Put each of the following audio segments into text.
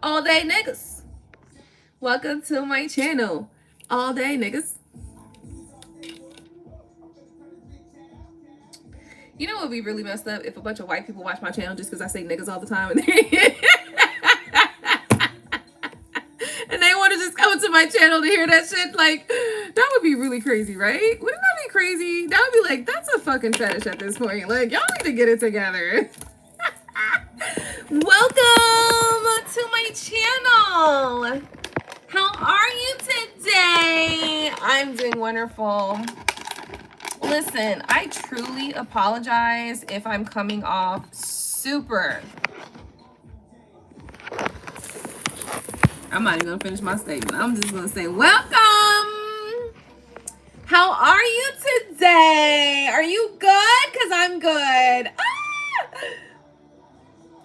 all day niggas. Welcome to my channel, all day niggas. You know what would be really messed up if a bunch of white people watch my channel just because I say niggas all the time and they want to just come to my channel to hear that shit. Like, that would be really crazy, right? Wouldn't that be crazy? That would be like, that's a fucking fetish at this point. Like, y'all need to get it together. Welcome to my channel. How are you today? I'm doing wonderful. Listen, I truly apologize if I'm coming off super. I'm not even gonna finish my statement. I'm just gonna say, welcome. How are you today? Are you good? Because I'm good. Ah!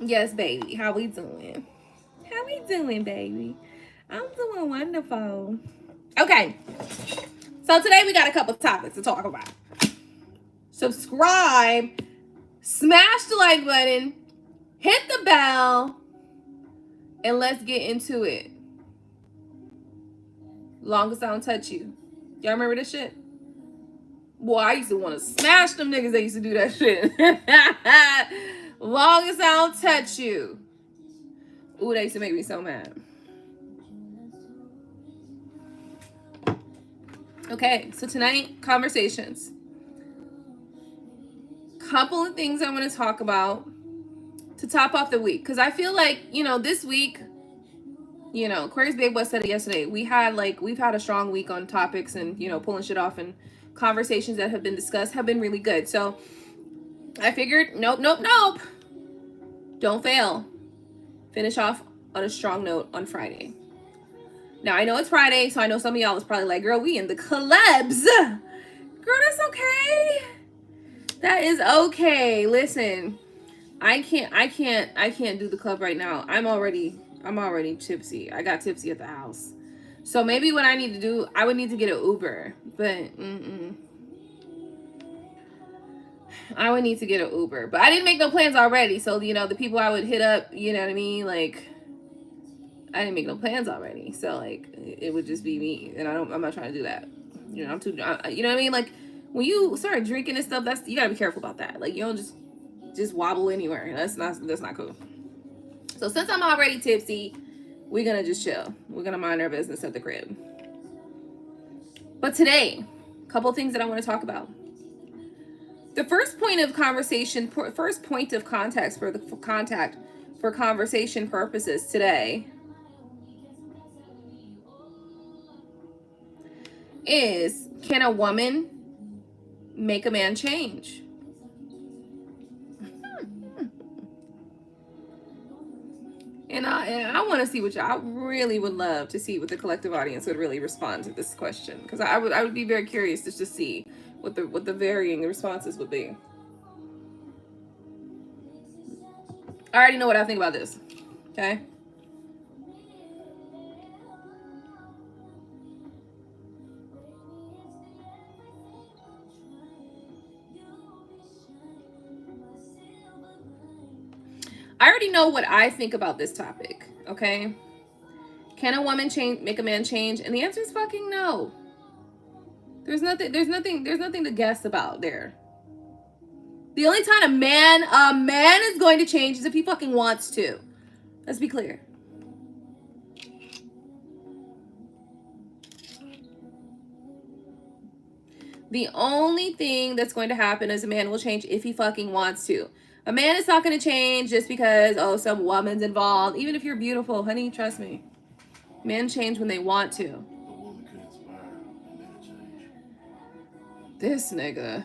Yes, baby. How we doing? How we doing, baby? I'm doing wonderful. Okay. So today we got a couple topics to talk about. Subscribe, smash the like button, hit the bell, and let's get into it. Longest I don't touch you. Y'all remember this shit? Boy, I used to want to smash them niggas that used to do that shit. Longest I don't touch you. Ooh, that used to make me so mad. Okay, so tonight, conversations. Couple of things I want to talk about to top off the week. Because I feel like, you know, this week, you know, Aquarius Big Boy said it yesterday. We've had a strong week on topics and, you know, pulling shit off, and conversations that have been discussed have been really good. So I figured, nope. Don't fail. Finish off on a strong note on Friday. Now, I know it's Friday, so I know some of y'all is probably like, girl, we in the clubs. Girl, that's okay. That is okay. Listen, I can't do the club right now. I'm already tipsy. I got tipsy at the house. So maybe what I need to do, I would need to get an Uber. But I would need to get an Uber. But I didn't make no plans already. So, you know, the people I would hit up, you know what I mean? Like, I didn't make no plans already. So, like, it would just be me. And I'm not trying to do that. You know, you know what I mean? Like, when you start drinking and stuff, you gotta be careful about that. Like, you don't just wobble anywhere. That's not cool. So since I'm already tipsy, we're gonna just chill. We're gonna mind our business at the crib. But today, a couple things that I want to talk about. The first point of conversation, first point of contact for conversation purposes today is, can a woman make a man change? And I want to see what I really would love to see what the collective audience would really respond to this question, because I would be very curious to just see what the varying responses would be. I already know what I think about this. Okay. I already know what I think about this topic, okay? Can a woman make a man change? And the answer is fucking no. There's nothing to guess about there. The only time a man is going to change is if he fucking wants to. Let's be clear. The only thing that's going to happen is a man will change if he fucking wants to. A man is not going to change just because, oh, some woman's involved. Even if you're beautiful, honey, trust me. Men change when they want to. A woman can inspire a man to change. This nigga.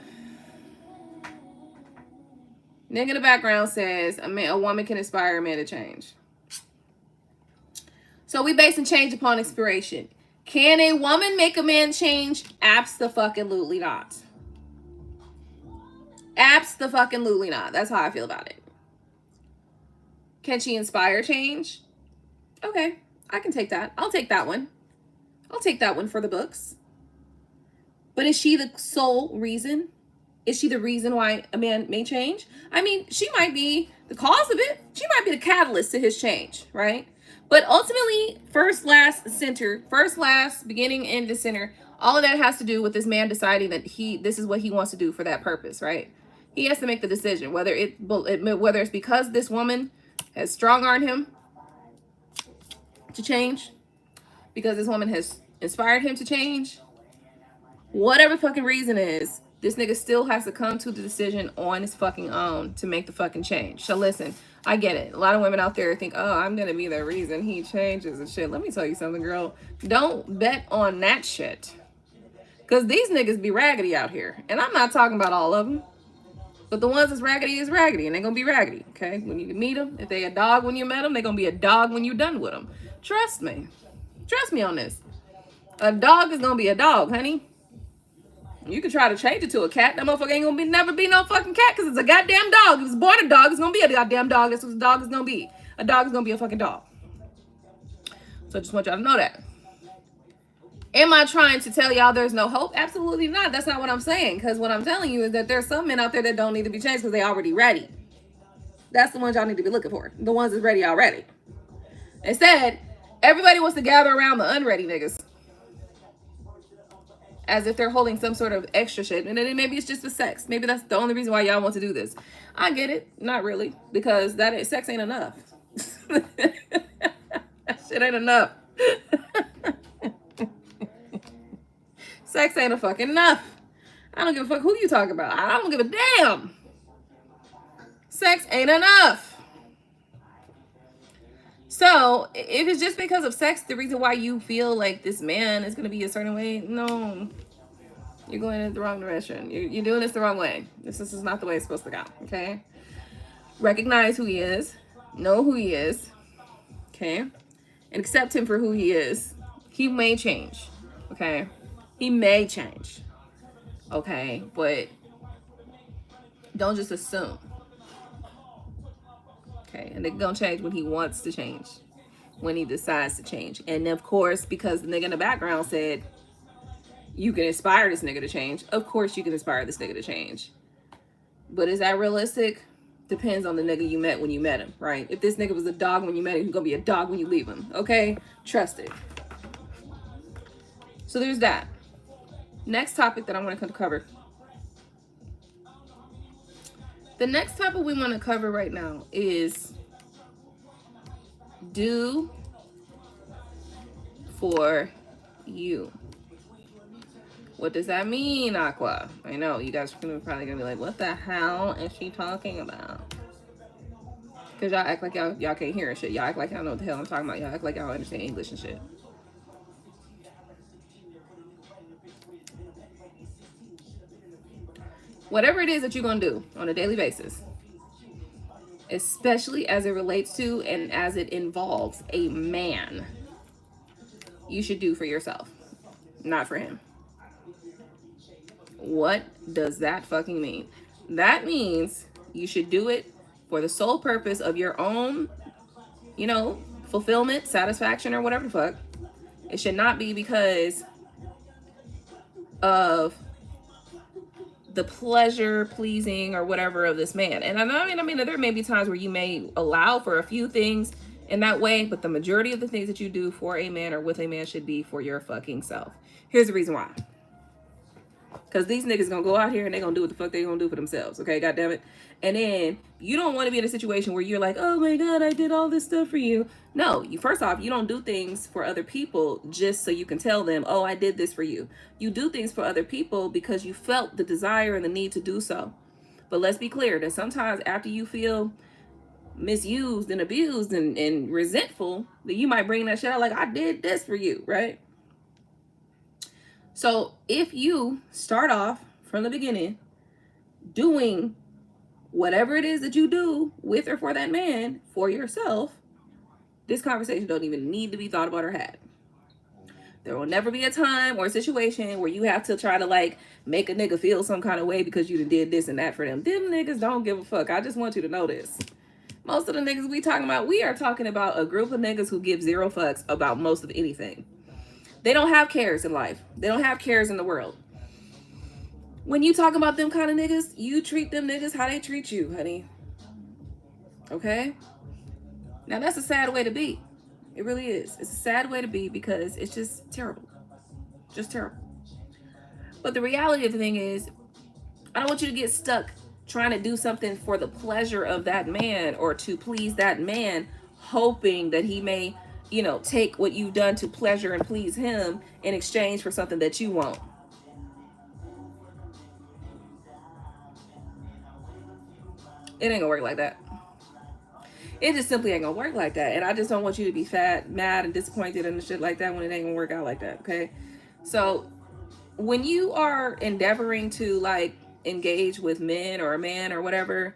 Nigga in the background says a woman can inspire a man to change. So we basing change upon inspiration. Can a woman make a man change? Abso-fucking-lutely not. Abso-fucking-lutely not. That's how I feel about it. Can she inspire change? Okay, I can take that. I'll take that one. I'll take that one for the books. But is she the sole reason? Is she the reason why a man may change? I mean, she might be the cause of it. She might be the catalyst to his change, right? But ultimately, first, last, center, first, last, beginning, end, the center, all of that has to do with this man deciding that this is what he wants to do for that purpose, right? He has to make the decision whether whether it's because this woman has strong-armed him to change, because this woman has inspired him to change, whatever fucking reason is, this nigga still has to come to the decision on his fucking own to make the fucking change. So listen, I get it. A lot of women out there think, oh, I'm gonna be the reason he changes and shit. Let me tell you something, girl. Don't bet on that shit. Because these niggas be raggedy out here. And I'm not talking about all of them. But the ones that's raggedy is raggedy. And they're gonna be raggedy, okay? When you meet them, if they a dog when you met them, they're gonna be a dog when you're done with them. Trust me. Trust me on this. A dog is gonna be a dog, honey. You can try to change it to a cat. That motherfucker ain't gonna never be no fucking cat because it's a goddamn dog. If it's born a dog, it's gonna be a goddamn dog. That's what a dog is gonna be. A dog is gonna be a fucking dog. So I just want y'all to know that. Am I trying to tell y'all there's no hope? Absolutely not. That's not what I'm saying. Because what I'm telling you is that there's some men out there that don't need to be changed because they already ready. That's the ones y'all need to be looking for. The ones that's ready already. Instead, everybody wants to gather around the unready niggas. As if they're holding some sort of extra shit. And then maybe it's just for sex. Maybe that's the only reason why y'all want to do this. I get it. Not really. Because sex ain't enough. That shit ain't enough. Sex ain't a fucking enough. I don't give a fuck who you talking about. I don't give a damn. Sex ain't enough. So, if it's just because of sex, the reason why you feel like this man is going to be a certain way, no. You're going in the wrong direction. You're doing this the wrong way. This is not the way it's supposed to go, okay? Recognize who he is. Know who he is, okay? And accept him for who he is. He may change, okay? He may change, okay? But don't just assume. Okay, and they're gonna change when he wants to change, when he decides to change. And of course, because the nigga in the background said you can inspire this nigga to change, of course you can inspire this nigga to change. But is that realistic? Depends on the nigga you met when you met him, right? If this nigga was a dog when you met him, he's gonna be a dog when you leave him, okay? Trust it. So there's that. Next topic that I want to cover. The next topic we want to cover right now is do for you. What does that mean, Aqua? I know you guys are probably gonna be like, what the hell is she talking about? Because y'all act like y'all can't hear and shit. Y'all act like y'all know what the hell I'm talking about. Y'all act like y'all understand English and shit. Whatever it is that you're gonna do on a daily basis, especially as it relates to and as it involves a man, you should do for yourself, not for him. What does that fucking mean? That means you should do it for the sole purpose of your own, fulfillment, satisfaction, or whatever the fuck. It should not be because of the pleasure pleasing or whatever of this man. And I mean, there may be times where you may allow for a few things in that way, but the majority of the things that you do for a man or with a man should be for your fucking self. Here's the reason why. Because these niggas gonna go out here and they gonna do what the fuck they gonna do for themselves, okay? God damn it. And then you don't want to be in a situation where you're like, oh my God, I did all this stuff for you. No, first off, you don't do things for other people just so you can tell them, oh, I did this for you. You do things for other people because you felt the desire and the need to do so. But let's be clear that sometimes after you feel misused and abused and resentful, that you might bring that shit out like, I did this for you, right? So if you start off from the beginning doing whatever it is that you do with or for that man for yourself, this conversation don't even need to be thought about or had. There will never be a time or a situation where you have to try to make a nigga feel some kind of way because you did this and that for them. Them niggas don't give a fuck. I just want you to know this. Most of the niggas we are talking about a group of niggas who give zero fucks about most of anything. They don't have cares in life. They don't have cares in the world. When you talk about them kind of niggas, you treat them niggas how they treat you, honey. Okay? Now, that's a sad way to be. It really is. It's a sad way to be because it's just terrible. Just terrible. But the reality of the thing is, I don't want you to get stuck trying to do something for the pleasure of that man or to please that man, hoping that he may, take what you've done to pleasure and please him in exchange for something that you want. It ain't gonna work like that. It just simply ain't gonna work like that. And I just don't want you to be fat, mad, and disappointed and shit like that when it ain't gonna work out like that. Okay. So when you are endeavoring to like engage with men or a man or whatever,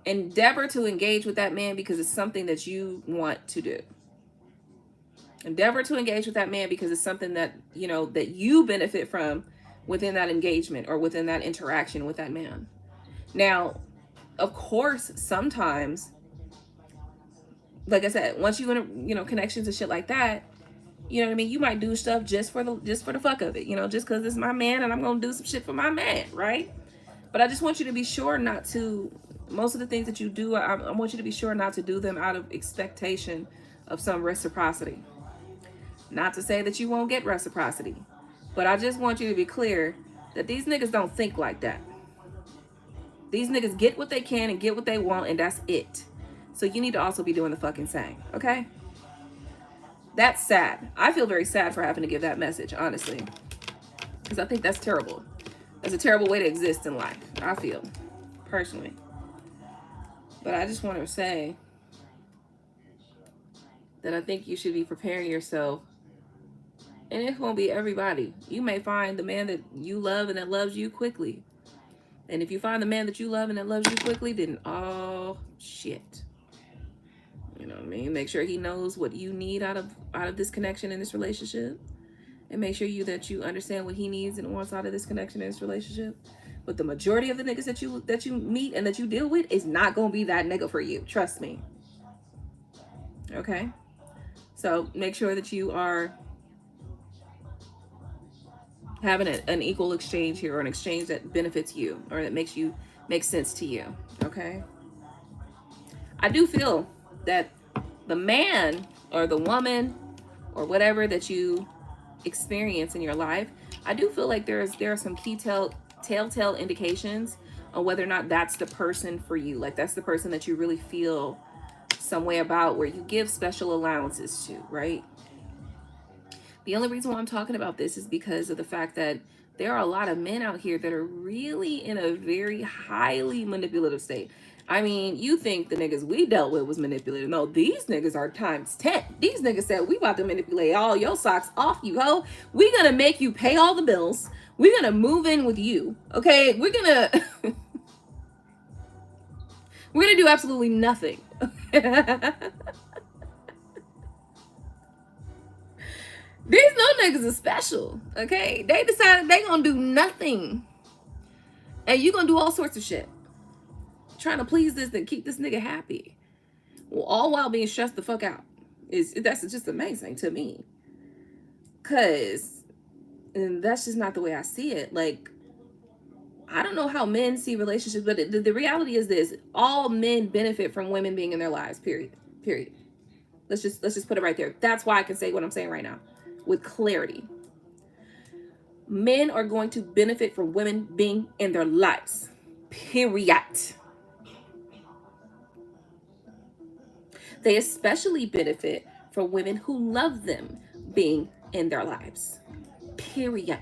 endeavor to engage with that man because it's something that you want to do. Endeavor to engage with that man because it's something that, that you benefit from within that engagement or within that interaction with that man. Now, of course, sometimes, like I said, once you connections and shit like that, you know what I mean, you might do stuff just for the fuck of it, just because it's my man and I'm gonna do some shit for my man, right? But I just want you to be sure not to, most of the things that you do, I want you to be sure not to do them out of expectation of some reciprocity. Not to say that you won't get reciprocity, but I just want you to be clear that these niggas don't think like that. These niggas get what they can and get what they want, and that's it. So you need to also be doing the fucking same, okay? That's sad. I feel very sad for having to give that message, honestly, because I think that's terrible. That's a terrible way to exist in life, I feel, personally. But I just want to say that I think you should be preparing yourself. And it won't be everybody. You may find the man that you love and that loves you quickly. And if you find the man that you love and that loves you quickly, then oh shit. You know what I mean? Make sure he knows what you need out of this connection in this relationship. And make sure that you understand what he needs and wants out of this connection in this relationship. But the majority of the niggas that you meet and that you deal with is not gonna be that nigga for you. Trust me. Okay? So make sure that you are having an equal exchange here, or an exchange that benefits you or that makes sense to you. Okay? I do feel that the man or the woman or whatever that you experience in your life, I do feel like there are some key telltale indications on whether or not that's the person for you. Like that's the person that you really feel some way about, where you give special allowances to, right? The only reason why I'm talking about this is because of the fact that there are a lot of men out here that are really in a very highly manipulative state. I mean, you think the niggas we dealt with was manipulative. No, these niggas are times 10. These niggas said, we about to manipulate all your socks off you, ho. We gonna make you pay all the bills. We're gonna move in with you, okay? We're gonna do absolutely nothing. These no niggas are special, okay? They decided they gonna do nothing. And you gonna do all sorts of shit. Trying to please this and keep this nigga happy. Well, all while being stressed the fuck out. That's just amazing to me. Cause that's just not the way I see it. Like, I don't know how men see relationships, but the reality is this: all men benefit from women being in their lives. Period. Let's just put it right there. That's why I can say what I'm saying right now with clarity. Men are going to benefit from women being in their lives. Period. They especially benefit from women who love them being in their lives. Period.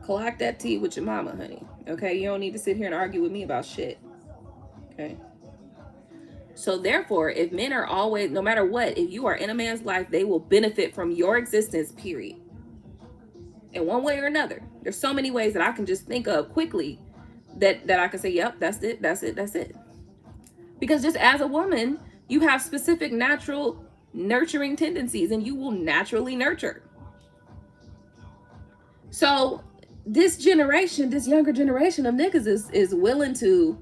Collect that tea with your mama, honey. Okay? You don't need to sit here and argue with me about shit. Okay? So therefore, if men are always, no matter what, if you are in a man's life, they will benefit from your existence, period. In one way or another. There's so many ways that I can just think of quickly that I can say, yep, that's it. Because just as a woman, you have specific natural nurturing tendencies and you will naturally nurture. So this generation, this younger generation of niggas is willing to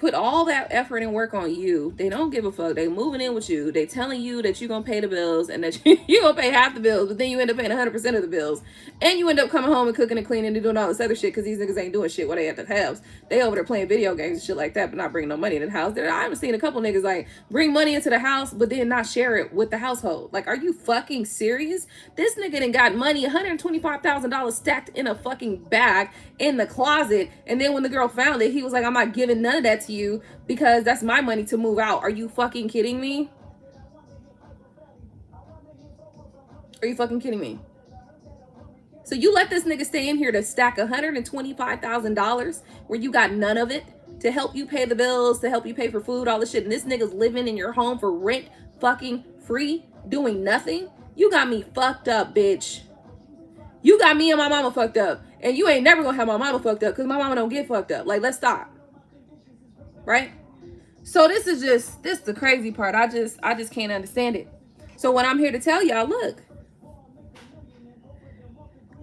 put all that effort and work on you. They don't give a fuck. They moving in with you. They telling you that you're going to pay the bills and that you're going to pay half the bills, but then you end up paying 100% of the bills. And you end up coming home and cooking and cleaning and doing all this other shit because these niggas ain't doing shit while they at the house. They over there playing video games and shit like that, but not bringing no money in the house. I've seen a couple niggas like bring money into the house, but then not share it with the household. Like, are you fucking serious? This nigga done got money, $125,000 stacked in a fucking bag in the closet. And then when the girl found it, he was like, I'm not giving none of that to you because that's my money to move out. Are you fucking kidding me? Are you fucking kidding me? So you let this nigga stay in here to stack $125,000 where you got none of it to help you pay the bills, to help you pay for food, all this shit. And this nigga's living in your home for rent fucking free, doing nothing. You got me fucked up, bitch. You got me and my mama fucked up. And you ain't never gonna have my mama fucked up because my mama don't get fucked up. Like, let's stop. Right? So this is the crazy part. I just can't understand it. So what I'm here to tell y'all, look,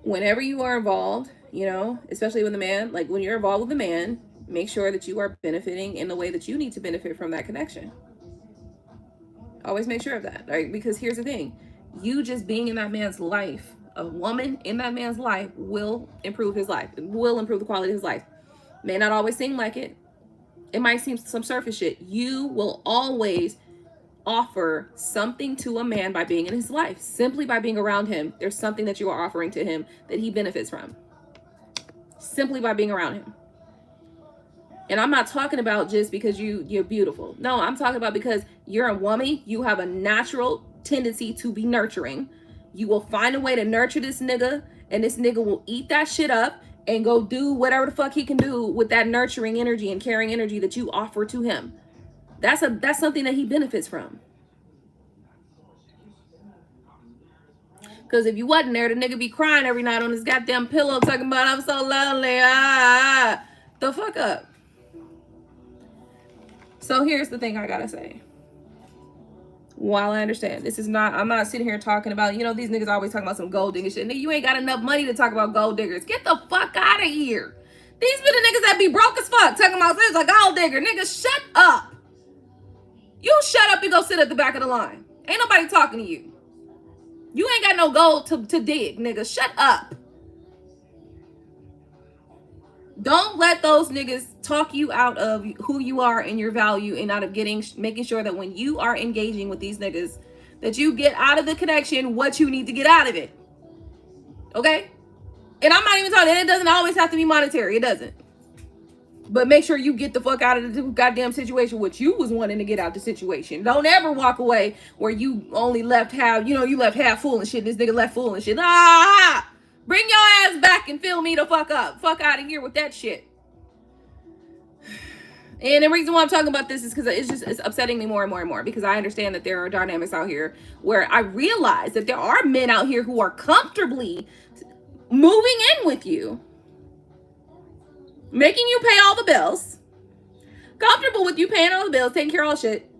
whenever you are involved, you know, especially with a man, like when you're involved with a man, make sure that you are benefiting in the way that you need to benefit from that connection. Always make sure of that, right? Because here's the thing. You just being in that man's life, a woman in that man's life will improve his life. It will improve the quality of his life. May not always seem like it. It might seem some surface shit. You will always offer something to a man by being in his life. Simply by being around him, there's something that you are offering to him that he benefits from. Simply by being around him. And I'm not talking about just because you're beautiful. No, I'm talking about because you're a woman. You have a natural tendency to be nurturing. You will find a way to nurture this nigga, and this nigga will eat that shit up and go do whatever the fuck he can do with that nurturing energy and caring energy that you offer to him. That's something that he benefits from. Because if you wasn't there, the nigga be crying every night on his goddamn pillow talking about, I'm so lonely. The fuck up. So here's the thing I gotta say. While I understand, I'm not sitting here talking about, you know, these niggas always talking about some gold digger shit. Nigga, you ain't got enough money to talk about gold diggers. Get the fuck out of here. These be the niggas that be broke as fuck talking about things like gold digger. Nigga, shut up. You shut up and go sit at the back of the line. Ain't nobody talking to you. You ain't got no gold to dig, nigga. Shut up. Don't let those niggas talk you out of who you are and your value and out of making sure that when you are engaging with these niggas, that you get out of the connection what you need to get out of it. Okay? And I'm not even talking, it doesn't always have to be monetary. It doesn't. But make sure you get the fuck out of the goddamn situation, what you was wanting to get out the situation. Don't ever walk away where you only left half, you left half full and shit. This nigga left full and shit. Bring your ass back and fill me the fuck up. Fuck out of here with that shit. And the reason why I'm talking about this is because it's upsetting me more and more and more, because I understand that there are dynamics out here where I realize that there are men out here who are comfortably moving in with you, making you pay all the bills, comfortable with you paying all the bills, taking care of all shit,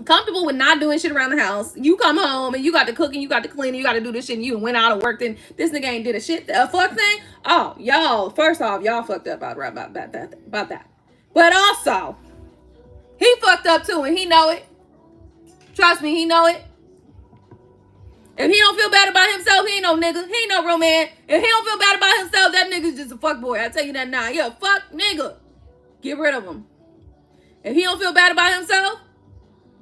comfortable with not doing shit around the house. You come home and you got to cook and you got to clean and you got to do this shit and you went out and worked and this nigga ain't did a shit, a fuck thing. Oh, y'all, first off, y'all fucked up about that. But also, he fucked up too and he know it. Trust me, he know it. If he don't feel bad about himself, he ain't no nigga. He ain't no real man. If he don't feel bad about himself, that nigga's just a fuck boy. I tell you that now. He a fuck nigga. Get rid of him. If he don't feel bad about himself,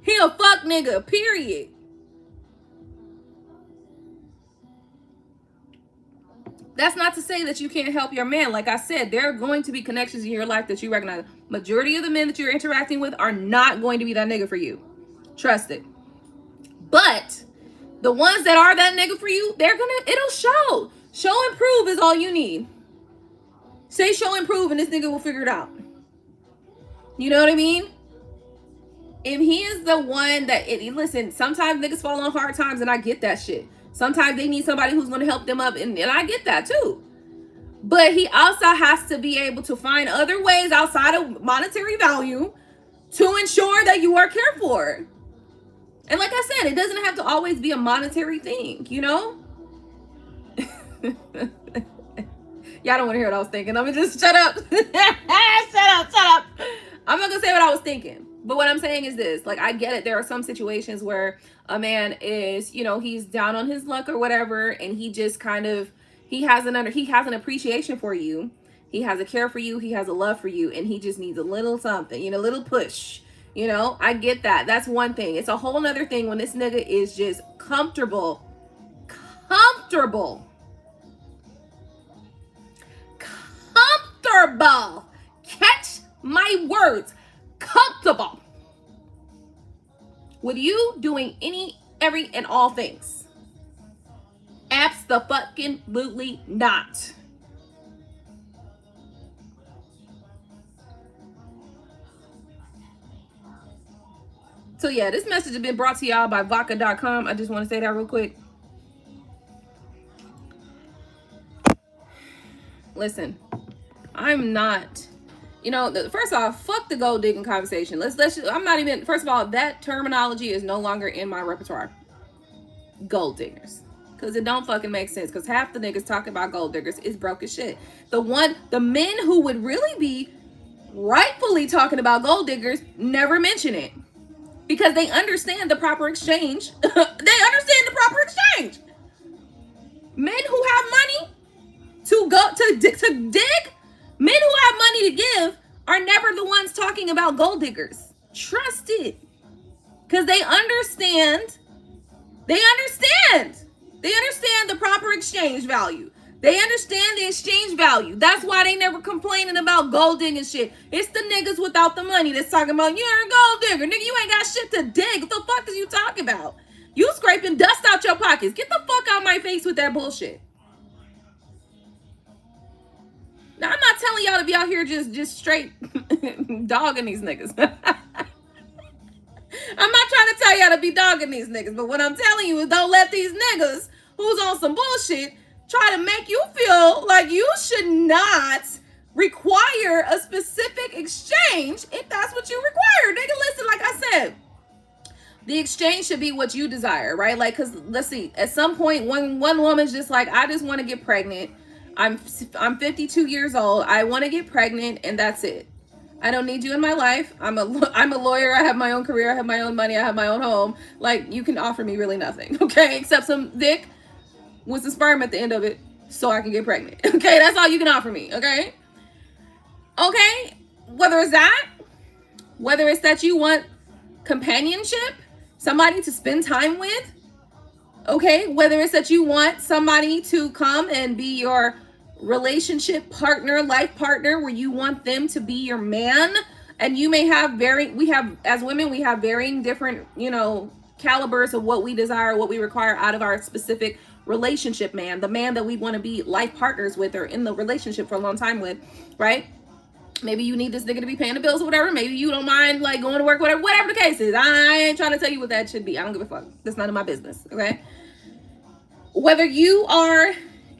he a fuck nigga, period. That's not to say that you can't help your man. Like I said, there are going to be connections in your life that you recognize. Majority of the men that you're interacting with are not going to be that nigga for you. Trust it. But the ones that are that nigga for you, it'll show. Show and prove is all you need. Say show and prove and this nigga will figure it out. You know what I mean? If he is the one listen, sometimes niggas fall on hard times and I get that shit. Sometimes they need somebody who's going to help them up and I get that too. But he also has to be able to find other ways outside of monetary value to ensure that you are cared for. And like I said, it doesn't have to always be a monetary thing, you know? Y'all don't want to hear what I was thinking. Let me just shut up. Shut up. I'm not gonna say what I was thinking, but what I'm saying is this: like, I get it. There are some situations where a man is, you know, he's down on his luck or whatever, and he just kind of he has an appreciation for you, he has a care for you, he has a love for you, and he just needs a little something, you know, a little push. You know, I get that. That's one thing. It's a whole nother thing when this nigga is just comfortable, comfortable, comfortable. Catch my words, comfortable with you doing any, every, and all things. Abso-fucking-lutely not. So yeah, this message has been brought to y'all by vodka.com. I just want to say that real quick. Listen, I'm not, you know, first off, fuck the gold digging conversation. I'm not even, first of all, that terminology is no longer in my repertoire. Gold diggers. Because it don't fucking make sense. Because half the niggas talking about gold diggers is broke as shit. The men who would really be rightfully talking about gold diggers never mention it. Because they understand the proper exchange. They understand the proper exchange. Men who have money to go to dig, men who have money to give are never the ones talking about gold diggers. Trust it. Because they understand. They understand the proper exchange value. They understand the exchange value. That's why they never complaining about gold digging shit. It's the niggas without the money that's talking about, you're a gold digger. Nigga, you ain't got shit to dig. What the fuck is you talking about? You scraping dust out your pockets. Get the fuck out my face with that bullshit. Now, I'm not telling y'all to be out here just straight dogging these niggas. I'm not trying to tell y'all to be dogging these niggas, but what I'm telling you is don't let these niggas who's on some bullshit try to make you feel like you should not require a specific exchange if that's what you require. Nigga, listen, like I said, the exchange should be what you desire, right? Like, because let's see, at some point, one woman's just like, I just want to get pregnant. I'm 52 years old. I want to get pregnant, and that's it. I don't need you in my life. I'm a lawyer. I have my own career. I have my own money. I have my own home. Like, you can offer me really nothing, okay? Except some dick with some sperm at the end of it so I can get pregnant, okay? That's all you can offer me, okay? Okay? Whether it's that you want companionship, somebody to spend time with, okay? Whether it's that you want somebody to come and be your relationship partner, life partner, where you want them to be your man, and you may have as women, we have varying different, you know, calibers of what we desire, what we require out of our specific relationship man, the man that we want to be life partners with or in the relationship for a long time with, right? Maybe you need this nigga to be paying the bills or whatever. Maybe you don't mind like going to work, whatever the case is. I ain't trying to tell you what that should be. I don't give a fuck. That's none of my business, okay? Whether you are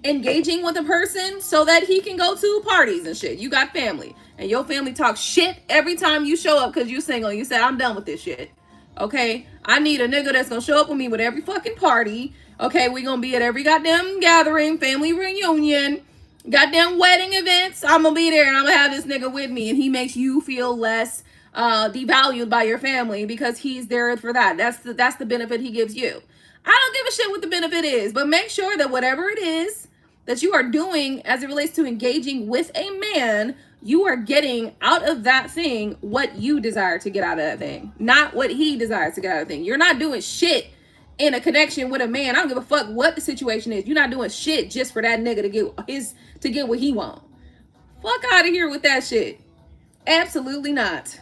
engaging with a person so that he can go to parties and shit. You got family, and your family talks shit every time you show up because you single. You said, I'm done with this shit. Okay? I need a nigga that's gonna show up with me with every fucking party. Okay? We gonna be at every goddamn gathering, family reunion, goddamn wedding events. I'm gonna be there, and I'm gonna have this nigga with me, and he makes you feel less devalued by your family because he's there for that. That's the benefit he gives you. I don't give a shit what the benefit is, but make sure that whatever it is that you are doing as it relates to engaging with a man, you are getting out of that thing what you desire to get out of that thing, not what he desires to get out of the thing. You're not doing shit in a connection with a man. I don't give a fuck what the situation is. You're not doing shit just for that nigga to get what he want. Fuck out of here with that shit. Absolutely not.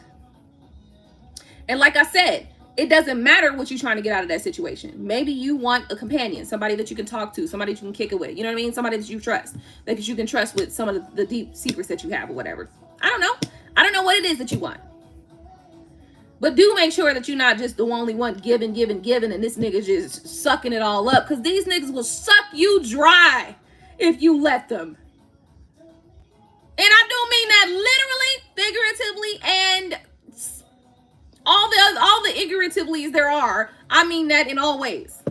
And like I said, it doesn't matter what you're trying to get out of that situation. Maybe you want a companion, somebody that you can talk to, somebody that you can kick it with. You know what I mean? Somebody that you trust, that you can trust with some of the deep secrets that you have or whatever. I don't know. I don't know what it is that you want. But do make sure that you're not just the only one giving, and this nigga just sucking it all up. Because these niggas will suck you dry if you let them. And I do mean that literally, figuratively, and all the ignorantiblies there are. I mean that in all ways.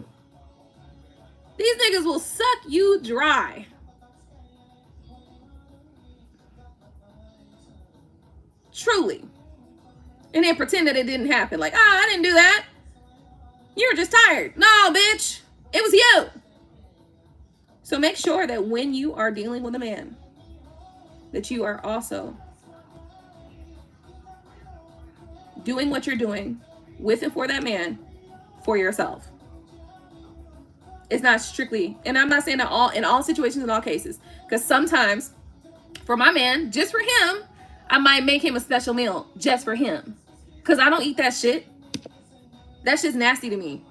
These niggas will suck you dry. Truly. and then pretend that it didn't happen. Like, I didn't do that. You were just tired. No, bitch. It was you. So make sure that when you are dealing with a man, that you are also doing what you're doing with and for that man for yourself. It's not strictly, and I'm not saying that in all situations, in all cases, because sometimes for my man, just for him, I might make him a special meal just for him, because I don't eat that shit. That shit's nasty to me.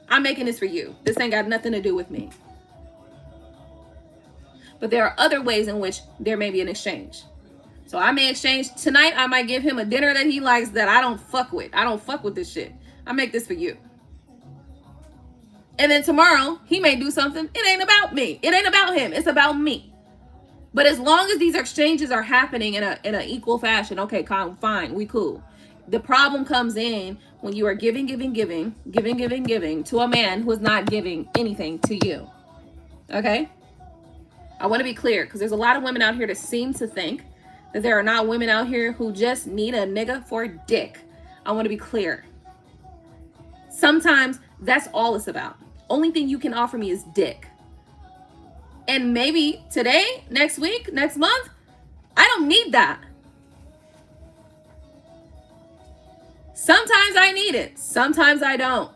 I'm making this for you. This ain't got nothing to do with me. But there are other ways in which there may be an exchange. So I may exchange tonight. I might give him a dinner that he likes that I don't fuck with. I don't fuck with this shit. I make this for you. And then tomorrow he may do something. It ain't about me. It ain't about him. It's about me. But as long as these exchanges are happening in an equal fashion, okay, fine, we cool. The problem comes in when you are giving to a man who is not giving anything to you. Okay? I want to be clear, because there's a lot of women out here that seem to think that there are not women out here who just need a nigga for dick. I want to be clear. Sometimes that's all it's about. Only thing you can offer me is dick. And maybe today, next week, next month, I don't need that. Sometimes I need it. Sometimes I don't.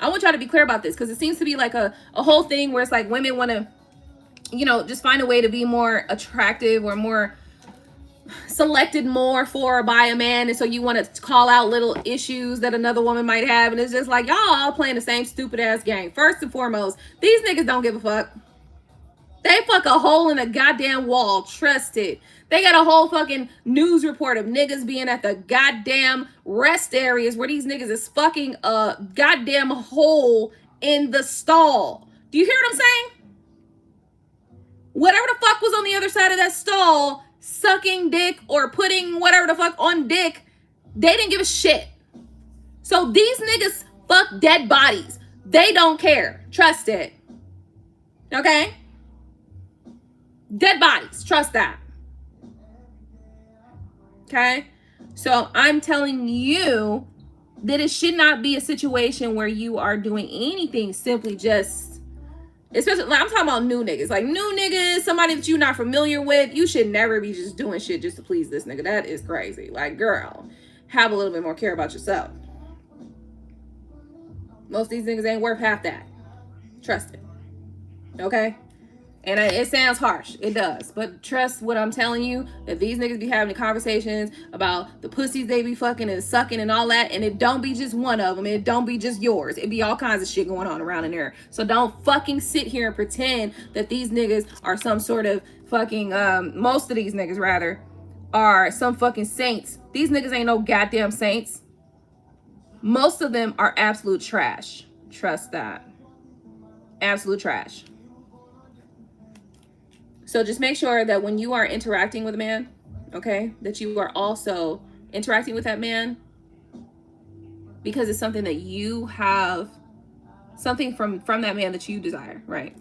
I want y'all to be clear about this, because it seems to be like a whole thing where it's like women want to, just find a way to be more attractive or more selected more for by a man. And so you want to call out little issues that another woman might have. And it's just like, y'all all playing the same stupid ass game. First and foremost, these niggas don't give a fuck. They fuck a hole in a goddamn wall. Trust it. They got a whole fucking news report of niggas being at the goddamn rest areas where these niggas is fucking a goddamn hole in the stall. Do you hear what I'm saying? Whatever the fuck was on the other side of that stall, sucking dick or putting whatever the fuck on dick, they didn't give a shit. So these niggas fuck dead bodies. They don't care. Trust it. Okay? Dead bodies. Trust that. Okay? So I'm telling you that it should not be a situation where you are doing anything simply just, especially, like, I'm talking about new niggas. Like, new niggas, somebody that you're not familiar with, you should never be just doing shit just to please this nigga. That is crazy. Like, girl, have a little bit more care about yourself. Most of these niggas ain't worth half that. Trust it. Okay? And it sounds harsh. It does. But trust what I'm telling you, that these niggas be having conversations about the pussies they be fucking and sucking and all that. And it don't be just one of them. It don't be just yours. It be all kinds of shit going on around in there. So don't fucking sit here and pretend that these niggas are some sort of fucking, most of these niggas rather, are some fucking saints. These niggas ain't no goddamn saints. Most of them are absolute trash. Trust that. Absolute trash. So just make sure that when you are interacting with a man, okay, that you are also interacting with that man because it's something that you have, something from that man that you desire, right?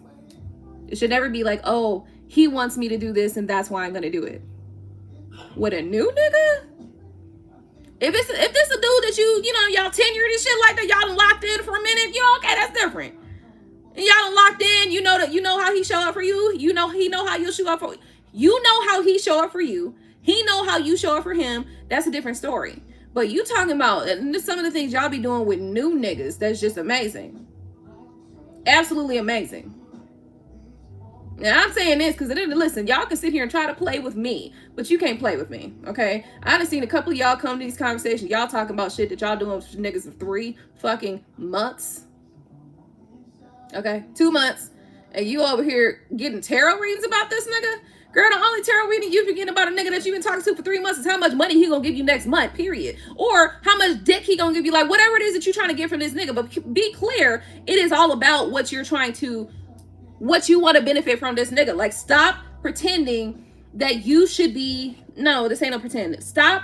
It should never be like, oh, he wants me to do this and that's why I'm going to do it. With a new nigga? If this a dude that y'all tenured and shit like that, y'all done locked in for a minute, okay, that's different. And y'all done locked in, you know how he show up for you. He know how you'll show up for you. Know how he show up for you. He know how you show up for him. That's a different story. But you talking about, and some of the things y'all be doing with new niggas, that's just amazing. Absolutely amazing. Now I'm saying this because listen, y'all can sit here and try to play with me, but you can't play with me, okay? I done seen a couple of y'all come to these conversations. Y'all talking about shit that y'all doing with niggas for 3 fucking months. Okay, 2 months, and you over here getting tarot readings about this nigga? Girl, the only tarot reading you've been getting about a nigga that you've been talking to for 3 months is how much money he gonna give you next month, period. Or how much dick he gonna give you, like whatever it is that you're trying to get from this nigga. But be clear, it is all about what you want to benefit from this nigga. Like, stop pretending that you should be, no, this ain't no pretend. Stop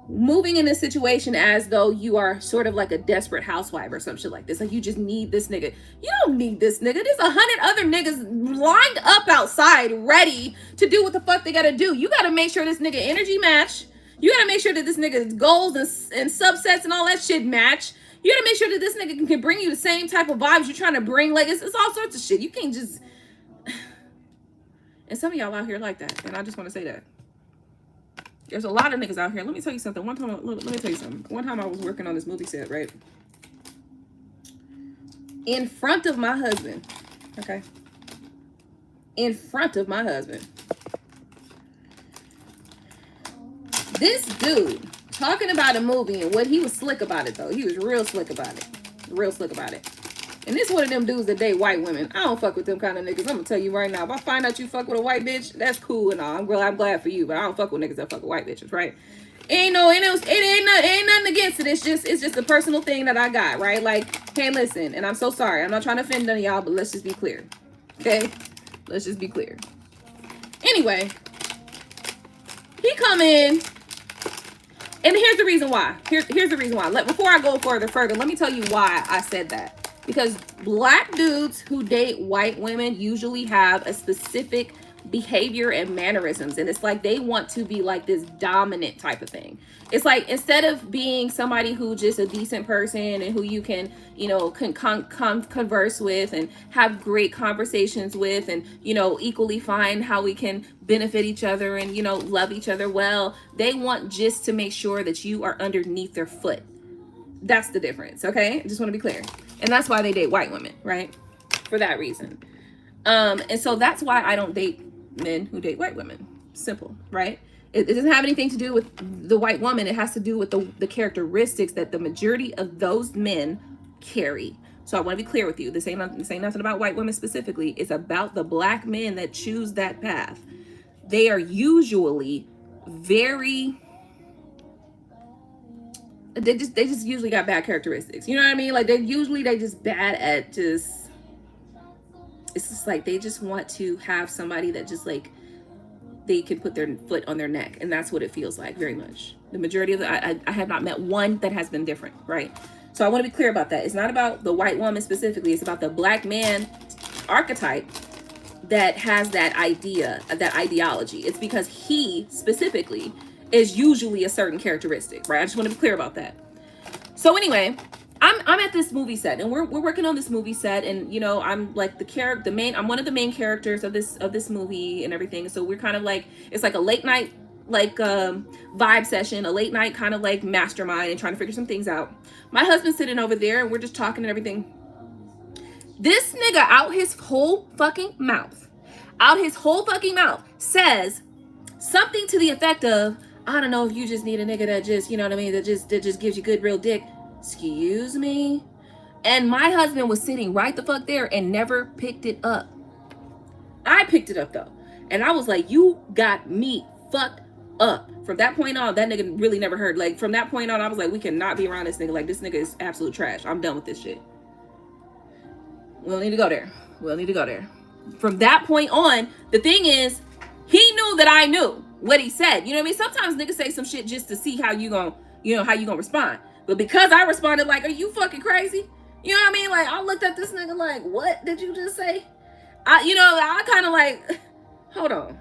moving in this situation as though you are sort of like a desperate housewife or some shit like this. Like, you just need this nigga. You don't need this nigga. There's 100 other niggas lined up outside ready to do what the fuck they gotta do. You gotta make sure this nigga energy match. You gotta make sure that this nigga's goals and subsets and all that shit match. You gotta make sure that this nigga can bring you the same type of vibes you're trying to bring. Like, it's all sorts of shit. You can't just... And some of y'all out here like that. And I just want to say that. There's a lot of niggas out here. Let me tell you something. One time, let me tell you something. One time I was working on this movie set, right? In front of my husband. Okay? In front of my husband. This dude talking about a movie, and what he was slick about it, though. He was real slick about it. Real slick about it. And this one of them dudes that date white women. I don't fuck with them kind of niggas. I'm gonna tell you right now. If I find out you fuck with a white bitch, that's cool and all. I'm glad for you, but I don't fuck with niggas that fuck with white bitches, right? It ain't nothing against it. It's just a personal thing that I got, right? Like, hey, listen, and I'm so sorry. I'm not trying to offend none of y'all, but let's just be clear. Okay? Let's just be clear. Anyway, he come in. And here's the reason why. Here's the reason why. Before I go further, let me tell you why I said that. Because black dudes who date white women usually have a specific behavior and mannerisms. And it's like they want to be like this dominant type of thing. It's like instead of being somebody who just a decent person and who you can, you know, can converse with and have great conversations with and, you know, equally find how we can benefit each other and, you know, love each other well. They want just to make sure that you are underneath their foot. That's the difference, okay? I just want to be clear. And that's why they date white women, right? For that reason. And so that's why I don't date men who date white women. Simple, right? It doesn't have anything to do with the white woman. It has to do with the characteristics that the majority of those men carry. So I want to be clear with you. This ain't nothing about white women specifically. It's about the black men that choose that path. They are usually very... They just usually got bad characteristics. You know what I mean? Like they just bad at just... It's just like they just want to have somebody that just like they can put their foot on their neck, and that's what it feels like very much. The majority of I have not met one that has been different, right? So I want to be clear about that. It's not about the white woman specifically. It's about the black man archetype that has that idea, that ideology. It's because he specifically is usually a certain characteristic, right? I just want to be clear about that. So anyway, I'm at this movie set, and we're working on this movie set, and you know, I'm like I'm one of the main characters of this movie and everything. So we're kind of like, it's like a late night like vibe session, a late night kind of like mastermind and trying to figure some things out. My husband's sitting over there and we're just talking and everything. This nigga out his whole fucking mouth says something to the effect of, I don't know if you just need a nigga that just, you know what I mean, that just gives you good real dick. Excuse me? And my husband was sitting right the fuck there and never picked it up. I picked it up though. And I was like, you got me fucked up. From that point on, that nigga really never heard. Like from that point on, I was like, we cannot be around this nigga. Like this nigga is absolute trash. I'm done with this shit. We don't need to go there. From that point on, the thing is, he knew that I knew what he said. You know what I mean? Sometimes niggas say some shit just to see how you gonna respond. But because I responded like, are you fucking crazy? You know what I mean? Like, I looked at this nigga like, what did you just say? I kind of like, hold on.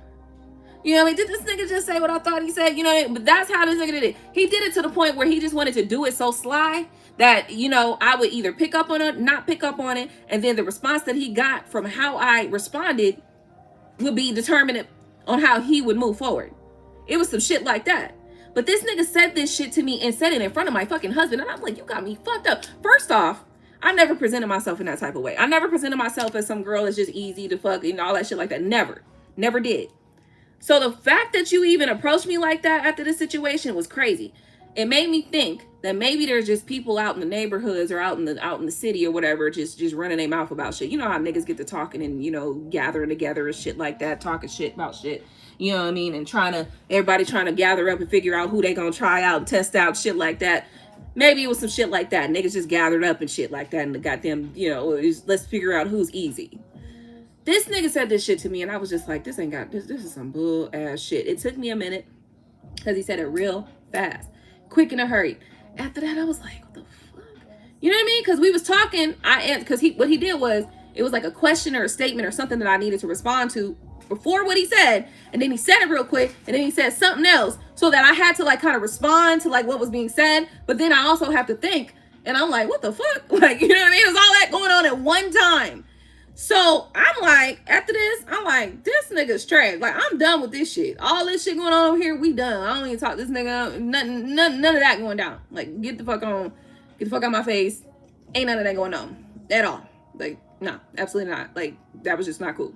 You know what I mean? Did this nigga just say what I thought he said? You know what I mean? But that's how this nigga did it. He did it to the point where he just wanted to do it so sly that, you know, I would either pick up on it, not pick up on it. And then the response that he got from how I responded would be determinant on how he would move forward. It was some shit like that. But this nigga said this shit to me and said it in front of my fucking husband. And I'm like, you got me fucked up. First off, I never presented myself in that type of way. I never presented myself as some girl that's just easy to fuck and all that shit like that. Never did. So the fact that you even approached me like that after this situation was crazy. It made me think that maybe there's just people out in the neighborhoods or out in the city or whatever, just running their mouth about shit. You know how niggas get to talking and, you know, gathering together and shit like that, talking shit about shit. You know what I mean? And everybody trying to gather up and figure out who they gonna try out and test out, shit like that. Maybe it was some shit like that. Niggas just gathered up and shit like that and the goddamn, you know, let's figure out who's easy. This nigga said this shit to me and I was just like, this is some bull ass shit. It took me a minute because he said it real fast, quick in a hurry. After that, I was like, what the fuck? You know what I mean? Because we was talking, what he did was, it was like a question or a statement or something that I needed to respond to. before what he said, and then he said it real quick, and then he said something else, so that I had to like kind of respond to like what was being said, but then I also have to think, and I'm like, what the fuck? Like, you know what I mean? There's all that going on at one time. So I'm like, after this, I'm like, this nigga's trash. Like, I'm done with this shit. All this shit going on over here, we done. I don't even talk to this nigga. None of that going down. Like, get the fuck on. Get the fuck out of my face. Ain't none of that going on at all. Like, no, absolutely not. Like, that was just not cool.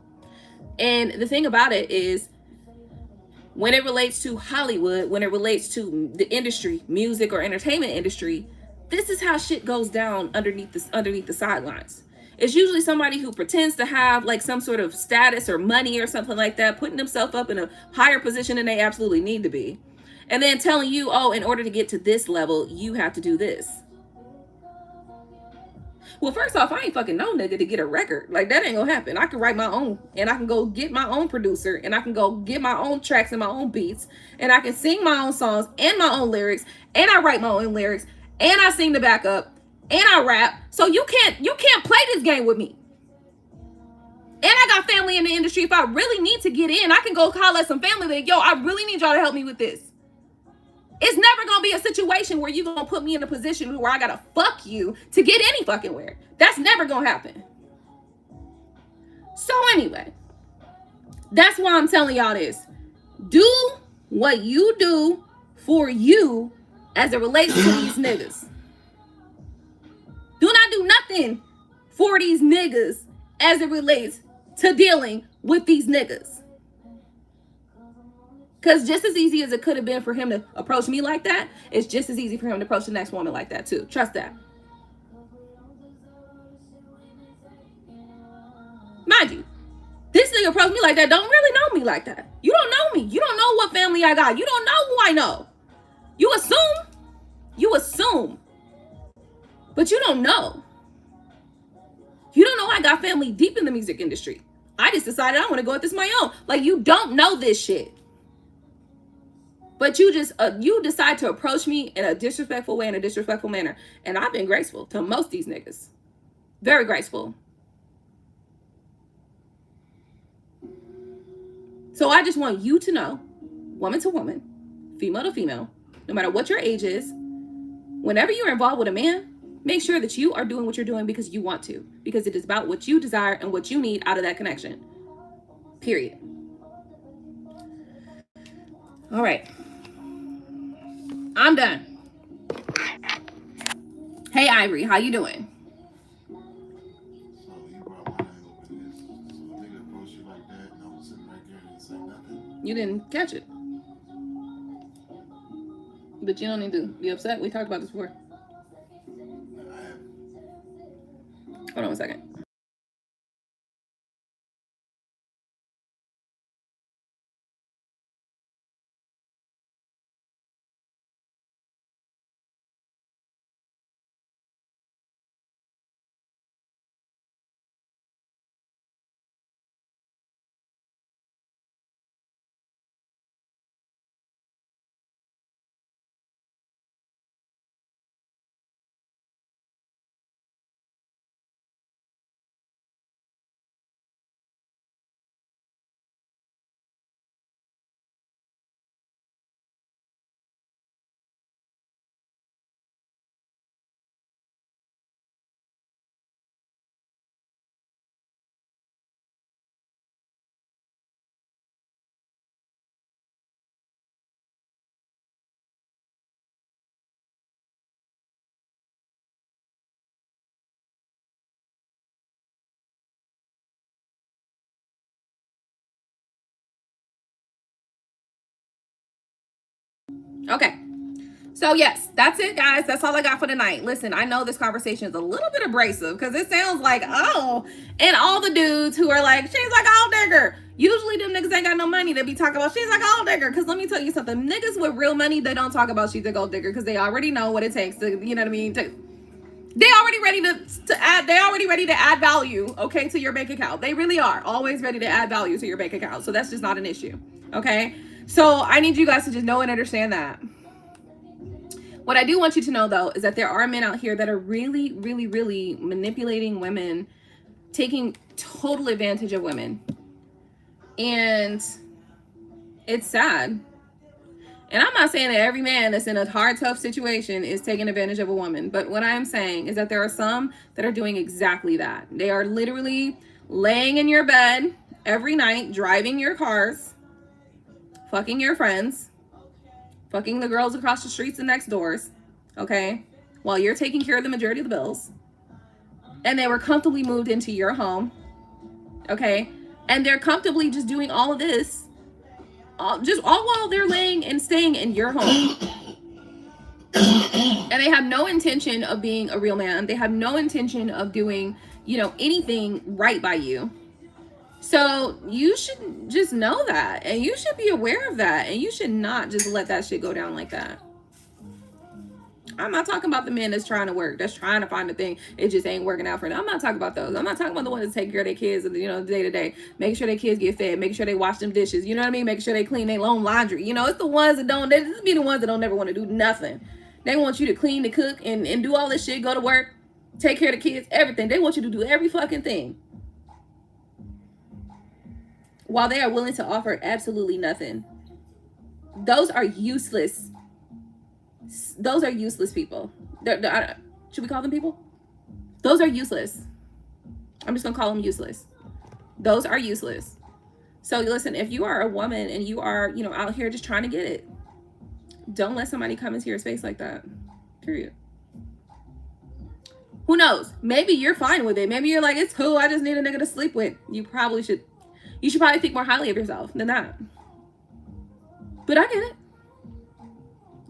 And the thing about it is, when it relates to Hollywood, when it relates to the industry, music or entertainment industry, this is how shit goes down underneath the sidelines. It's usually somebody who pretends to have like some sort of status or money or something like that, putting themselves up in a higher position than they absolutely need to be. And then telling you, oh, in order to get to this level, you have to do this. Well, first off, I ain't fucking no nigga to get a record. Like, that ain't gonna happen. I can write my own, and I can go get my own producer, and I can go get my own tracks and my own beats, and I can sing my own songs and my own lyrics, and I write my own lyrics, and I sing the backup, and I rap. So you can't play this game with me. And I got family in the industry. If I really need to get in, I can go call at some family like, yo, I really need y'all to help me with this. It's never gonna be a situation where you're gonna put me in a position where I gotta fuck you to get any fucking where. That's never gonna happen. So anyway, that's why I'm telling y'all this. Do what you do for you as it relates to these niggas. Do not do nothing for these niggas as it relates to dealing with these niggas. Because just as easy as it could have been for him to approach me like that, it's just as easy for him to approach the next woman like that too. Trust that. Mind you, this nigga approached me like that don't really know me like that. You don't know me. You don't know what family I got. You don't know who I know. You assume. You assume. But you don't know. You don't know I got family deep in the music industry. I just decided I want to go at this my own. Like, you don't know this shit. But you decide to approach me in a disrespectful way, in a disrespectful manner. And I've been graceful to most of these niggas. Very graceful. So I just want you to know, woman to woman, female to female, no matter what your age is, whenever you're involved with a man, make sure that you are doing what you're doing because you want to. Because it is about what you desire and what you need out of that connection. Period. All right. I'm done. Hey, Ivory, how you doing? So you brought my name up in this. So a nigga approached you like that, and I was sitting right there and didn't say nothing. You didn't catch it. But you don't need to be upset. We talked about this before. I haven't. Hold on a second. Okay. So yes, that's it, guys. That's all I got for tonight. Listen, I know this conversation is a little bit abrasive because it sounds like, oh, and all the dudes who are like, she's like a gold digger. Usually them niggas ain't got no money to be talking about she's like a gold digger. Because let me tell you something, niggas with real money, they don't talk about she's a gold digger because they already know what it takes to, you know what I mean? They already ready to add, they already ready to add value, okay, to your bank account. They really are always ready to add value to your bank account. So that's just not an issue, okay? So I need you guys to just know and understand that. What I do want you to know, though, is that there are men out here that are really, really, really manipulating women, taking total advantage of women. And it's sad. And I'm not saying that every man that's in a hard, tough situation is taking advantage of a woman. But what I'm saying is that there are some that are doing exactly that. They are literally laying in your bed every night, driving your cars, fucking your friends, fucking the girls across the streets and next doors, okay? While you're taking care of the majority of the bills. And they were comfortably moved into your home, okay? And they're comfortably just doing all of this, just all while they're laying and staying in your home. And they have no intention of being a real man. They have no intention of doing, anything right by you. So you should just know that, and you should be aware of that, and you should not just let that shit go down like that. I'm not talking about the men that's trying to work, that's trying to find a thing. It just ain't working out for them. I'm not talking about those. I'm not talking about the ones that take care of their kids, day to day. Make sure their kids get fed. Make sure they wash them dishes. You know what I mean? Make sure they clean their own laundry. It's the ones that don't. This be the ones that don't never want to do nothing. They want you to clean, to cook, and do all this shit. Go to work, take care of the kids, everything. They want you to do every fucking thing, while they are willing to offer absolutely nothing. Those are useless. Those are useless people. Should we call them people? Those are useless. I'm just gonna call them useless. Those are useless. So listen, if you are a woman and you are, out here just trying to get it, don't let somebody come into your space like that. Period. Who knows? Maybe you're fine with it. Maybe you're like, it's cool, I just need a nigga to sleep with. You should probably think more highly of yourself than that. But I get it.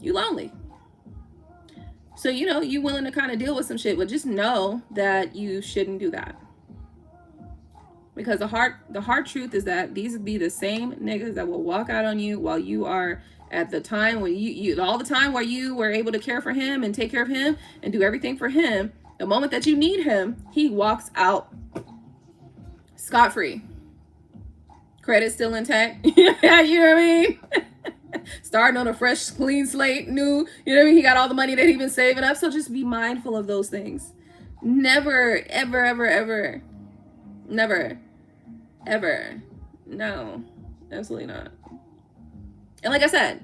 You lonely. So, you willing to kind of deal with some shit, but just know that you shouldn't do that. Because the hard truth is that these would be the same niggas that will walk out on you while you are at the time when all the time where you were able to care for him and take care of him and do everything for him. The moment that you need him, he walks out scot-free. Credit still intact. You know what I mean? Starting on a fresh, clean slate, new, you know what I mean? He got all the money that he's been saving up. So just be mindful of those things. Never, ever, ever, ever, never, ever. No, absolutely not. And like I said,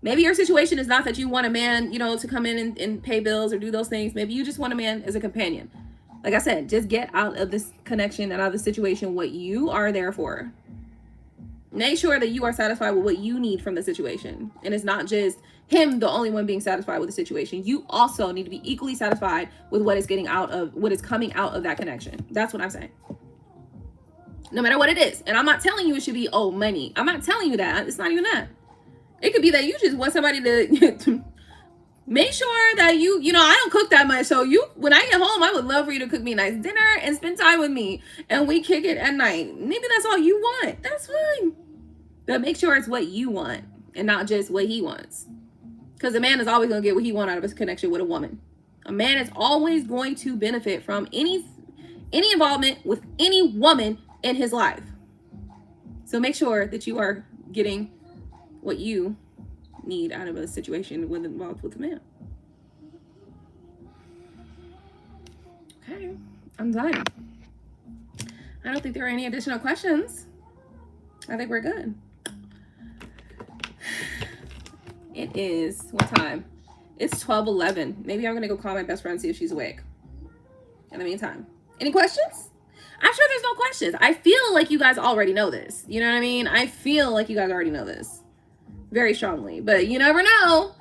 maybe your situation is not that you want a man, to come in and pay bills or do those things. Maybe you just want a man as a companion. Like I said, just get out of this connection and out of the situation what you are there for. Make sure that you are satisfied with what you need from the situation. And it's not just him, the only one being satisfied with the situation. You also need to be equally satisfied with what is coming out of that connection. That's what I'm saying. No matter what it is. And I'm not telling you it should be, money. I'm not telling you that. It's not even that. It could be that you just want somebody to make sure that I don't cook that much. So when I get home, I would love for you to cook me a nice dinner and spend time with me. And we kick it at night. Maybe that's all you want. That's fine. But make sure it's what you want and not just what he wants. Because a man is always going to get what he wants out of his connection with a woman. A man is always going to benefit from any involvement with any woman in his life. So make sure that you are getting what you need out of a situation when involved with a man. Okay, I'm done. I don't think there are any additional questions. I think we're good. It is, what time? It's 12:11. Maybe I'm gonna go call my best friend, see if she's awake. In the meantime, any questions? I'm sure there's no questions. I feel like you guys already know this. You know what I mean? I feel like you guys already know this very strongly, but you never know.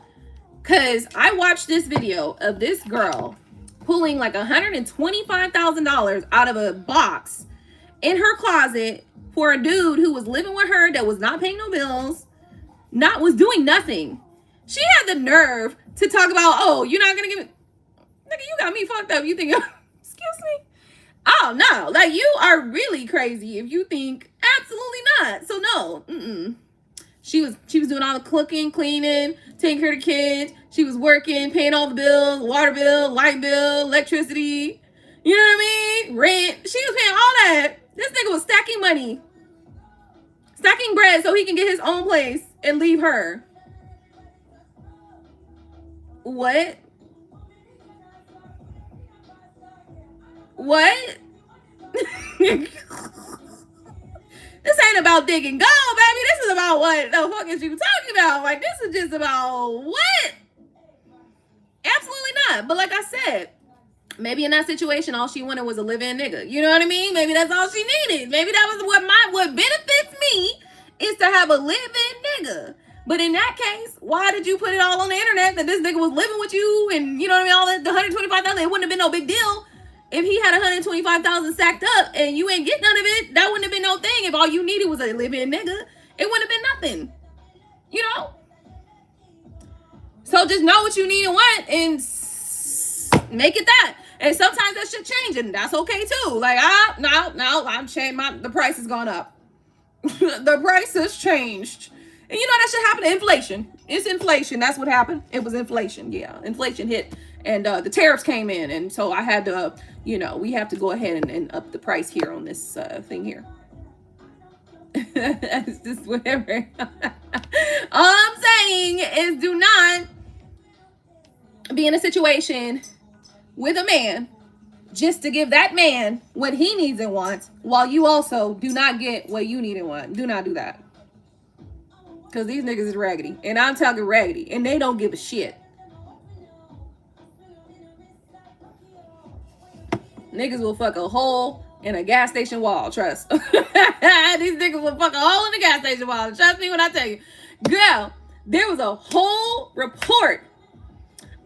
Cause I watched this video of this girl pulling like $125,000 out of a box in her closet for a dude who was living with her that was not paying no bills, was doing nothing. She had the nerve to talk about, you're not gonna give it. Nigga, you got me fucked up. You think, excuse me? Oh no, like you are really crazy if you think absolutely not. So no, She was doing all the cooking, cleaning, taking care of the kids. She was working, paying all the bills, water bill, light bill, electricity. You know what I mean? Rent. She was paying all that. This nigga was stacking money. Stacking bread so he can get his own place and leave her. What? What? This ain't about digging gold, baby. This is about what the fuck is you talking about? Like, this is just about what? Absolutely not. But like I said, maybe in that situation, all she wanted was a live-in nigga. You know what I mean? Maybe that's all she needed. Maybe that was what benefits me is to have a live-in nigga. But in that case, why did you put it all on the internet that this nigga was living with you and you know what I mean? All that, the 125,000, it wouldn't have been no big deal. If he had 125,000 stacked up and you ain't get none of it, that wouldn't have been no thing. If all you needed was a live-in nigga, it wouldn't have been nothing. You know? So just know what you need and want and make it that. And sometimes that should change, and that's okay too. Like, no, I'm changed. The price has gone up. The price has changed. And you know that should happen to inflation. It's inflation. That's what happened. It was inflation. Yeah, inflation hit, and the tariffs came in, and so I had to, we have to go ahead and up the price here on this thing here. It's just whatever. All I'm saying is, do not be in a situation with a man just to give that man what he needs and wants, while you also do not get what you need and want. Do not do that. Because these niggas is raggedy. And I'm talking raggedy. And they don't give a shit. Niggas will fuck a hole in a gas station wall. Trust. These niggas will fuck a hole in the gas station wall. Trust me when I tell you. Girl, there was a whole report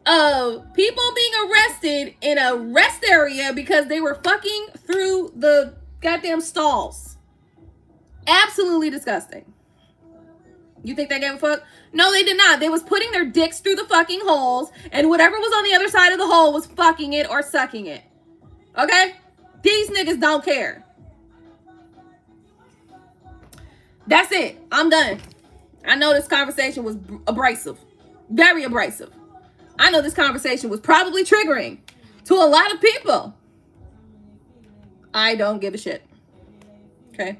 of people being arrested in a rest area because they were fucking through the goddamn stalls. Absolutely disgusting. You think they gave a fuck? No, they did not. They was putting their dicks through the fucking holes, and whatever was on the other side of the hole was fucking it or sucking it. Okay? These niggas don't care. That's it. I'm done. I know this conversation was abrasive. Very abrasive. I know this conversation was probably triggering to a lot of people. I don't give a shit. Okay?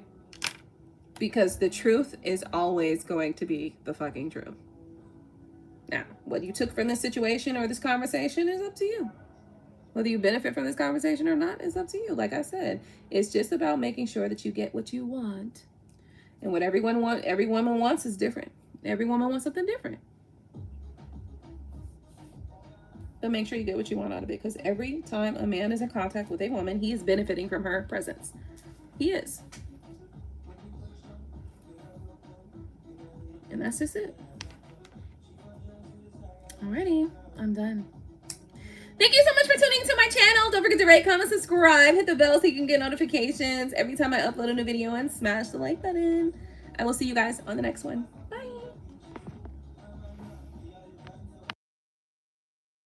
Because the truth is always going to be the fucking truth. Now, what you took from this situation or this conversation is up to you. Whether you benefit from this conversation or not is up to you. Like I said, it's just about making sure that you get what you want. And what every woman wants is different. Every woman wants something different. But make sure you get what you want out of it. Because every time a man is in contact with a woman, he is benefiting from her presence. He is. And that's just it. Alrighty, I'm done. Thank you so much for tuning into my channel. Don't forget to rate, comment, subscribe, hit the bell so you can get notifications every time I upload a new video, and smash the like button. I will see you guys on the next one.